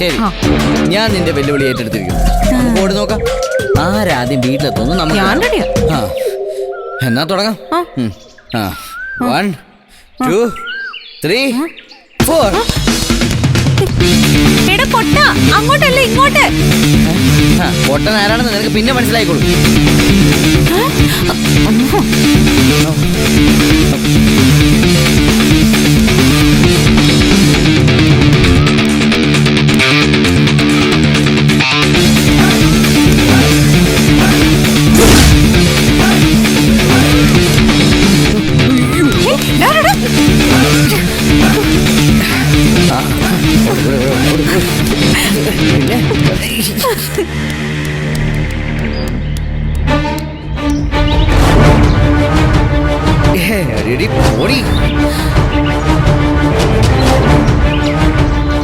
ശരി, ഞാൻ നിന്റെ വെല്ലുവിളി ഏറ്റെടുത്തിരിക്കുന്നു. ഓടി നോക്കാം ആരാദ്യം വീട്ടിലെത്തുന്നു. നമുക്ക് എന്നാ തുടങ്ങാം. 1 2 3 4. അങ്ങോട്ടല്ല ഇങ്ങോട്ട്. പൊട്ടൻ ആരാണെന്ന് നിനക്ക് പിന്നെ മനസ്സിലായിക്കോളൂ.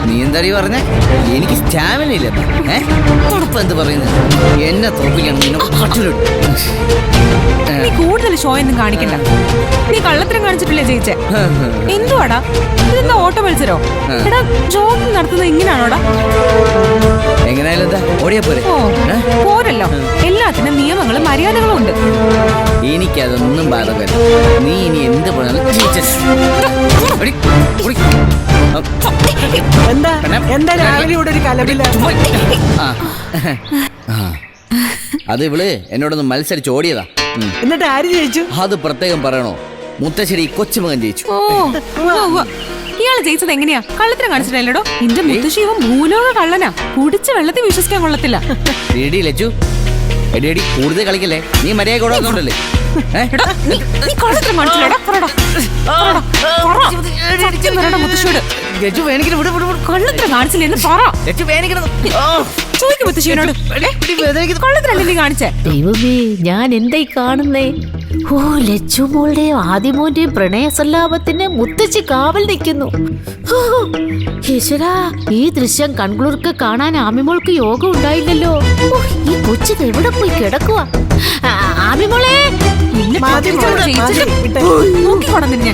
നീ എന്താടി പറഞ്ഞേ? എനിക്ക് സ്റ്റാമിന ഇല്ല. എന്ത് പറയുന്നത്? എന്നെ തോപ്പിക്കണം. നീ കൂടുതൽ ഷോ ഒന്നും കാണിക്കണ്ട. നീ കള്ളത്തരം കാണിച്ചിട്ടില്ലേ ജയിച്ചേ? എന്തുവാടാ ഇതെന്താ ഓട്ടോ മത്സരോ? എടാ ജോഗിങ് നടത്തുന്നത് ഇങ്ങനാണോടാ? എങ്ങനെയായാലും എന്താ ഓടിയാ പോരെ? പോരല്ലോ, എല്ലാത്തിനും നിയമങ്ങളും മര്യാദകളും ഉണ്ട്. എനിക്കതൊന്നും ബാധകമല്ല. നീ ഇനി എന്ത് പറഞ്ഞാലും അത് ഇവള് എന്നോടൊന്ന് മത്സരിച്ച് ഓടിയതാ. എന്നിട്ട് ആര് ജയിച്ചു? അത് പ്രത്യേകം പറയണോ? മുത്തശ്ശേരി കൊച്ചുമകൻ ജയിച്ചു. ഇയാള് ജയിച്ചത് എങ്ങനെയാ? കള്ളത്തിനെ കാണിച്ചിട്ടല്ലോടോ. എന്റെ മുത്തശ്ശി ഇവൻ ഭൂലോക കള്ളനാ. കുടിച്ച വെള്ളത്തിൽ വിശ്വസിക്കാൻ കൊള്ളത്തില്ല. എടി ലച്ചു, എടി കൂടുതൽ കളിക്കല്ലേ. നീ മര്യാദ കൊടുക്കുന്നുണ്ടല്ലേ? ദൈവമേ, ഞാൻ എന്തായി കാണുന്നേ? ഓ, ലച്ചുമോളുടെയും ആദിമോന്റെയും പ്രണയ സല്ലാപത്തിന് മുത്തച്ഛി കാവൽ നിൽക്കുന്നു. ഈശ്വരാ, ഈ ദൃശ്യം കൺകുളിർക്ക് കാണാൻ ആമിമോൾക്ക് യോഗം ഉണ്ടായില്ലല്ലോ. ഈ കൊച്ചിത് എവിടെ പോയി കിടക്കുവാ? ആമിമോളെ, നോക്കിക്കോണം നിന്നെ.